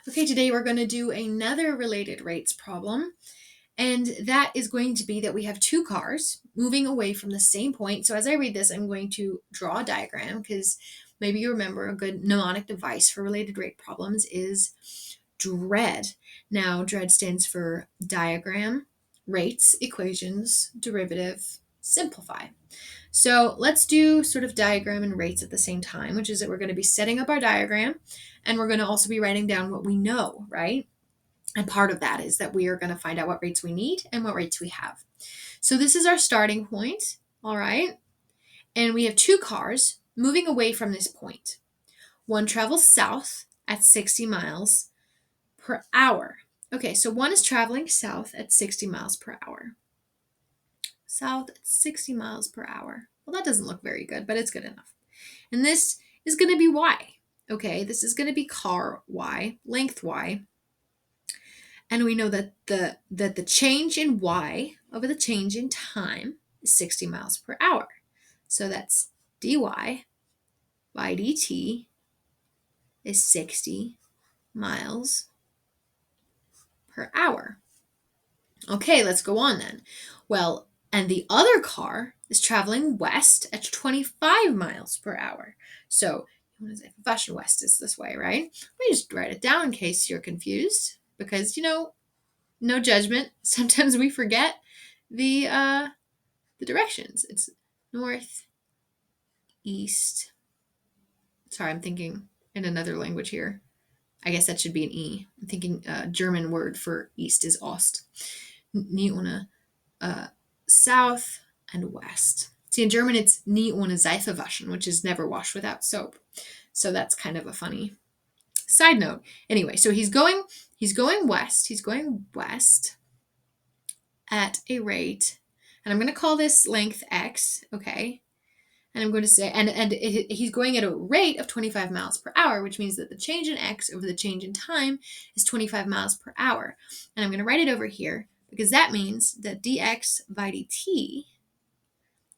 Okay, today we're going to do another related rates problem. And that is going to be that we have two cars moving away from the same point. So as I read this, I'm going to draw a diagram because maybe you remember a good mnemonic device for related rate problems is DREAD. Now, DREAD stands for diagram, rates, equations, derivative, simplify. So let's do sort of diagram and rates at the same time, which is that we're going to be setting up our diagram and we're going to also be writing down what we know, right? And part of that is that we are going to find out what rates we need and what rates we have. So this is our starting point, all right? And we have two cars moving away from this point. One travels south at 60 miles per hour. Okay, so one is traveling south at 60 miles per hour. South at 60 miles per hour. Well, that doesn't look very good, but it's good enough. And this is going to be y. Okay, this is going to be car y, length y. And we know that the change in y over the change in time is 60 miles per hour. So that's dy by dt is 60 miles per hour. Okay, let's go on then. Well, and the other car is traveling west at 25 miles per hour. So, fashion west is this way, right? Let me just write it down in case you're confused because, no judgment. Sometimes we forget the directions. It's north, east. Sorry, I'm thinking in another language here. I guess that should be an E. I'm thinking German word for east is Ost. Nie ohne south and west. See, in German it's nie ohne Seife waschen, which is never wash without soap. So that's kind of a funny side note. Anyway, so he's going west. He's going west at a rate, and I'm going to call this length x, okay? And I'm going to say, and he's going at a rate of 25 miles per hour, which means that the change in x over the change in time is 25 miles per hour. And I'm going to write it over here because that means that dx by dt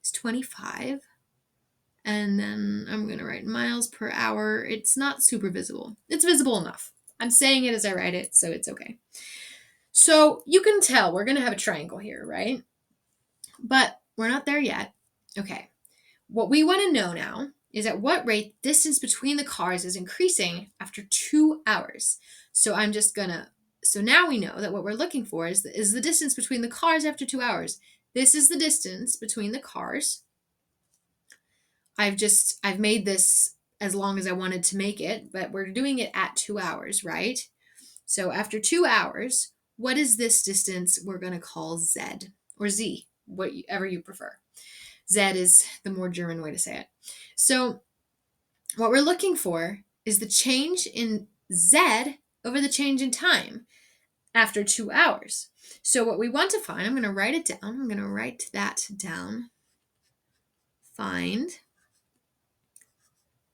is 25. And then I'm going to write miles per hour. It's not super visible. It's visible enough. I'm saying it as I write it, so it's okay. So you can tell we're going to have a triangle here, right? But we're not there yet. Okay. What we want to know now is at what rate distance between the cars is increasing after 2 hours. So now we know that what we're looking for is the distance between the cars after 2 hours. This is the distance between the cars. I've made this as long as I wanted to make it, but we're doing it at 2 hours, right? So after 2 hours, what is this distance we're going to call z or z, whatever you prefer. Z is the more German way to say it. So what we're looking for is the change in Z over the change in time after 2 hours. So what we want to find, I'm going to write it down. I'm going to write that down. Find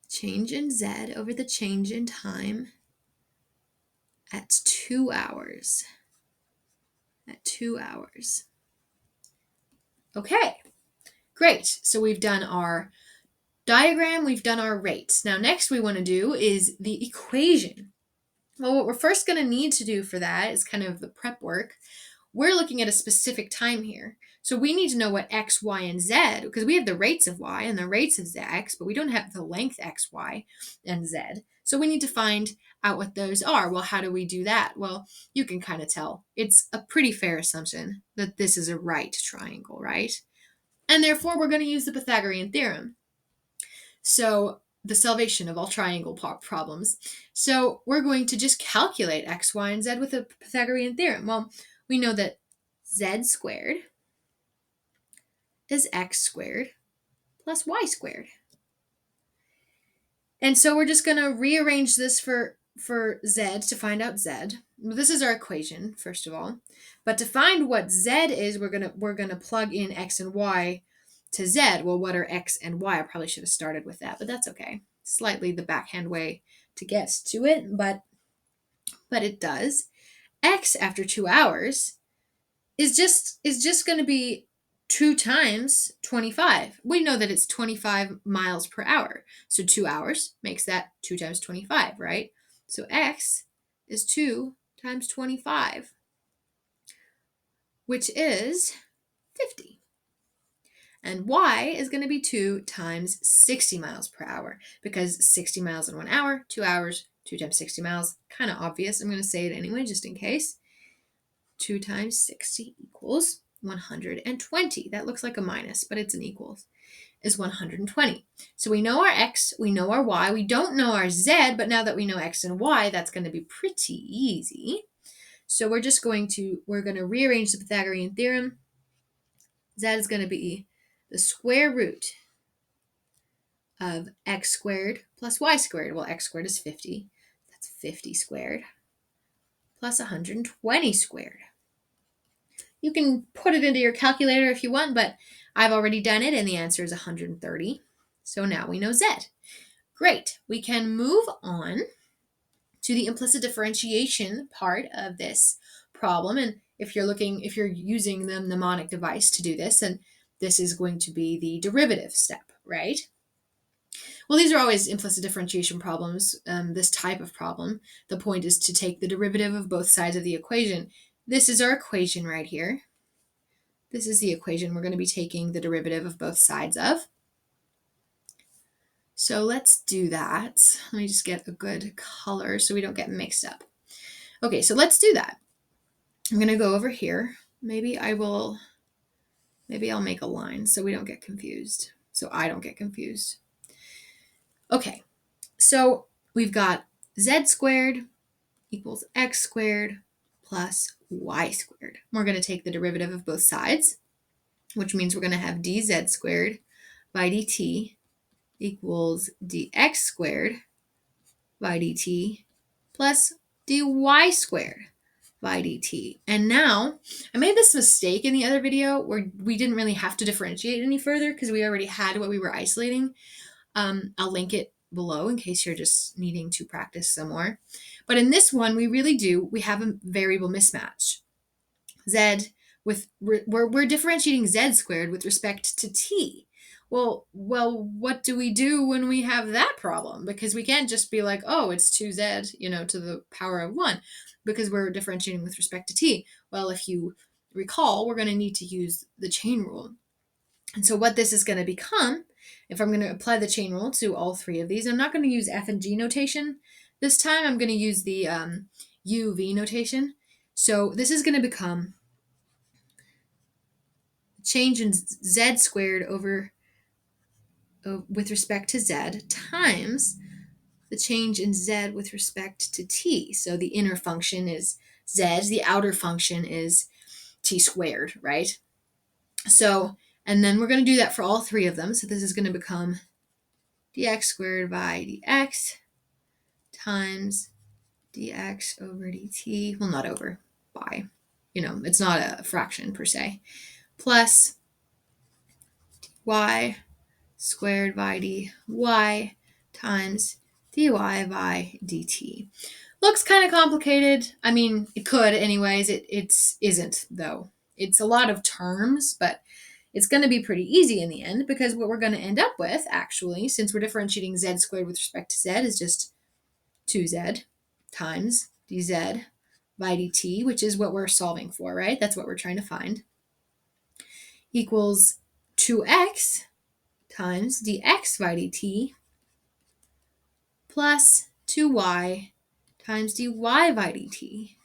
change in Z over the change in time at 2 hours. At 2 hours. Okay, great. So we've done our diagram, we've done our rates. Now next we want to do is the equation. Well, what we're first going to need to do for that is kind of the prep work. We're looking at a specific time here. So we need to know what x, y, and z, because we have the rates of y and the rates of x, but we don't have the length x, y, and z. So we need to find out what those are. Well, how do we do that? Well, you can kind of tell. It's a pretty fair assumption that this is a right triangle, right? And therefore, we're going to use the Pythagorean theorem. So the salvation of all triangle problems. So we're going to just calculate x, y, and z with the Pythagorean theorem. Well, we know that z squared is x squared plus y squared. And so we're just going to rearrange this for z to find out z. This is our equation, first of all. But to find what z is, we're going to plug in x and y to z. Well, what are x and y? I probably should have started with that, but that's okay. Slightly the backhand way to get to it, but it does. X after 2 hours is just going to be 2 times 25. We know that it's 25 miles per hour. So 2 hours makes that 2 times 25, right? So x is 2 times 25, which is 50. And y is going to be 2 times 60 miles per hour, because 60 miles in 1 hour, 2 hours, 2 times 60 miles, kind of obvious. I'm going to say it anyway, just in case. 2 times 60 equals 120. That looks like a minus, but it's an equals, is 120. So we know our x, we know our y, we don't know our z, but now that we know x and y, that's going to be pretty easy. So we're going to rearrange the Pythagorean theorem. Z is going to be the square root of x squared plus y squared. Well, x squared is 50. That's 50 squared plus 120 squared. You can put it into your calculator if you want, but I've already done it, and the answer is 130. So now we know z. Great. We can move on to the implicit differentiation part of this problem. And if you're using the mnemonic device to do this, and this is going to be the derivative step, right? Well, these are always implicit differentiation problems, this type of problem. The point is to take the derivative of both sides of the equation. This is our equation right here. This is the equation we're going to be taking the derivative of both sides of. So let's do that. Let me just get a good color so we don't get mixed up. Okay, so let's do that. I'm going to go over here. Maybe I'll make a line so we don't get confused. So I don't get confused. Okay, so we've got z squared equals x squared plus y squared. We're going to take the derivative of both sides, which means we're going to have dz squared by dt equals dx squared by dt plus dy squared by dt. And now, I made this mistake in the other video where we didn't really have to differentiate any further because we already had what we were isolating. I'll link it below in case you're just needing to practice some more. But in this one, we have a variable mismatch. We're differentiating z squared with respect to t. Well, what do we do when we have that problem? Because we can't just be like, oh, it's 2z, to the power of 1, because we're differentiating with respect to t. Well, if you recall, we're going to need to use the chain rule. And so what this is going to become, if I'm going to apply the chain rule to all three of these, I'm not going to use F and G notation. This time I'm going to use the UV notation. So this is going to become change in z squared over with respect to z times the change in z with respect to t. So the inner function is z, the outer function is t squared, right? So, and then we're going to do that for all three of them. So this is going to become dx squared by dx times dx over dt. Well, not over, by. It's not a fraction per se. Plus y squared by dy times dy by dt. Looks kind of complicated. I mean, it could anyways. It isn't, though. It's a lot of terms, but it's going to be pretty easy in the end, because what we're going to end up with, actually, since we're differentiating z squared with respect to z, is just 2z times dz by dt, which is what we're solving for, right? That's what we're trying to find, equals 2x times dx by dt plus 2y times dy by dt.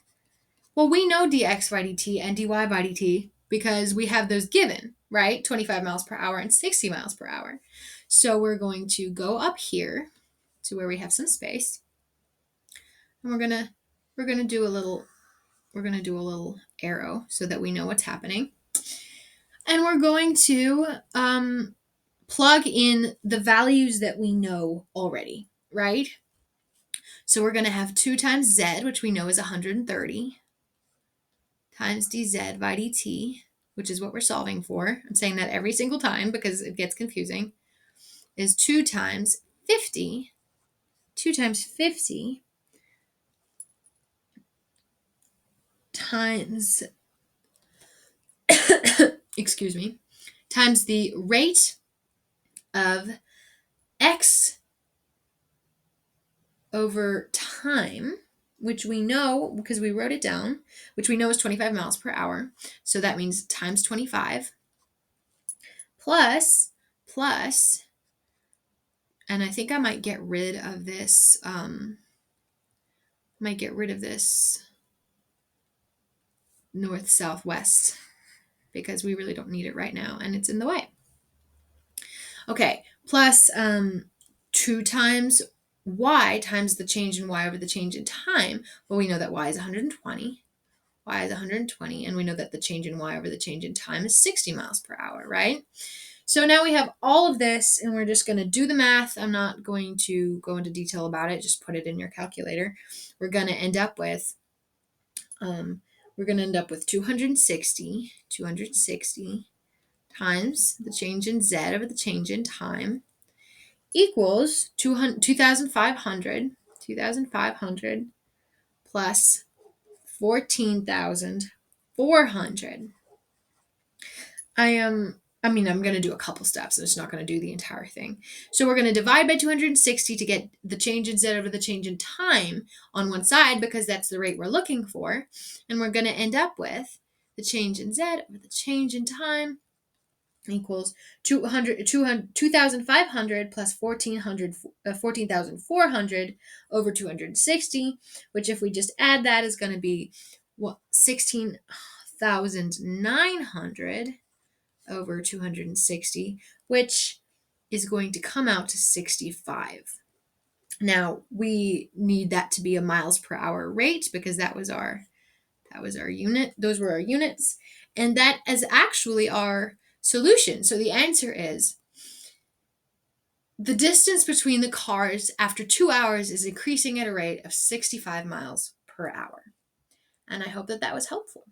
Well, we know dx by dt and dy by dt because we have those given, right? 25 miles per hour and 60 miles per hour. So we're going to go up here to where we have some space, and we're gonna do a little arrow so that we know what's happening, and we're going to plug in the values that we know already, right? So we're going to have 2 times z, which we know is 130, times dz by dt, which is what we're solving for. I'm saying that every single time because it gets confusing, is 2 times 50 times, excuse me, times the rate of x over time, which we know because we wrote it down, which we know is 25 miles per hour. So that means times 25 plus, and I think I might get rid of this, north, south, west, because we really don't need it right now and it's in the way. Okay, plus 2 times y times the change in y over the change in time. Well, we know that y is 120. Y is 120, and we know that the change in y over the change in time is 60 miles per hour, right? So now we have all of this, and we're just going to do the math. I'm not going to go into detail about it. Just put it in your calculator. We're going to end up with 260 times the change in z over the change in time equals 2,500 plus 14,400. I'm going to do a couple steps. I'm just not going to do the entire thing. So we're going to divide by 260 to get the change in z over the change in time on one side, because that's the rate we're looking for. And we're going to end up with the change in z over the change in time equals 2,500 plus 14,400 over 260, which if we just add that is going to be 16,900 over 260, which is going to come out to 65. Now we need that to be a miles per hour rate, because that was our unit. Those were our units, and that is actually our solution. So the answer is the distance between the cars after 2 hours is increasing at a rate of 65 miles per hour. And I hope that was helpful.